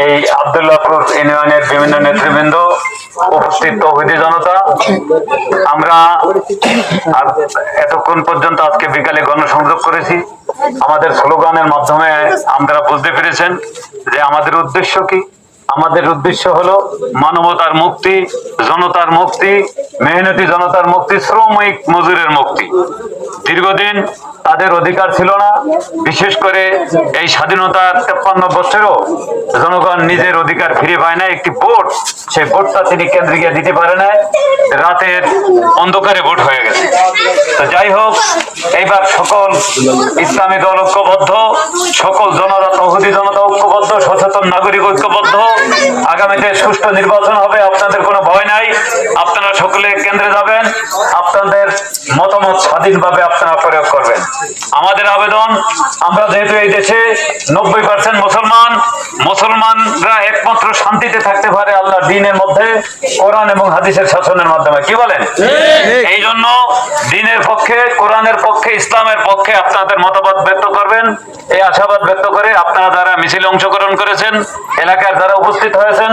এই আব্দুল্লাহপুর ইউনিয়নের বিভিন্ন নেতৃবৃন্দ, উপস্থিত তৌহিদি জনতা, আমরা এতক্ষণ পর্যন্ত আজকে বিকালে গণসংযোগ করেছি। আমাদের স্লোগানের মাধ্যমে আপনারা বুঝতে পেরেছেন যে আমাদের উদ্দেশ্য কি। আমাদের উদ্দেশ্য হলো মানবতার মুক্তি, জনতার মুক্তি, মেহনতি জনতার মুক্তি, শ্রমিক মজুরের মুক্তি। দীর্ঘদিন তাদের অধিকার ছিল না, বিশেষ করে এই স্বাধীনতার 53 বছরেও জনগণ নিজের অধিকার ফিরে পায় না। একটি ভোট, সেই ভোটটা তিনি কেন্দ্রে গিয়ে দিতে পারে না, রাতের অন্ধকারে ভোট হয়ে গেছে। তো যাই হোক, এইবার সকল ইসলামী দল ঐক্যবদ্ধ, সকল জনতা, তৌহিদি জনতা ঐক্যবদ্ধ, সচেতন নাগরিক ঐক্যবদ্ধ। আগামীতে সুষ্ঠু নির্বাচন হবে, আপনাদের কোনো ভয় নাই। আপনারা সকলে কেন্দ্রে যাবেন, আপনাদের মতামত স্বাধীনভাবে আপনারা প্রয়োগ করবেন। আমাদের আবেদন, আমরা যেহেতু এই দেশে 90% মুসলমানরা একমাত্র শান্তিতে থাকতে পারে আল্লাহর দ্বীনের মধ্যে, কোরআন এবং হাদিসের শাসনের মাধ্যমে। কি বলেন? এই জন্য দ্বীনের পক্ষে, কোরআনের পক্ষে, ইসলামের পক্ষে আপনাদের মতামত ব্যক্ত করবেন, এই আশাবাদ ব্যক্ত করে আপনারা যারা মিছিলে অংশগ্রহণ করেছেন, এলাকার যারা উপস্থিত হয়েছেন,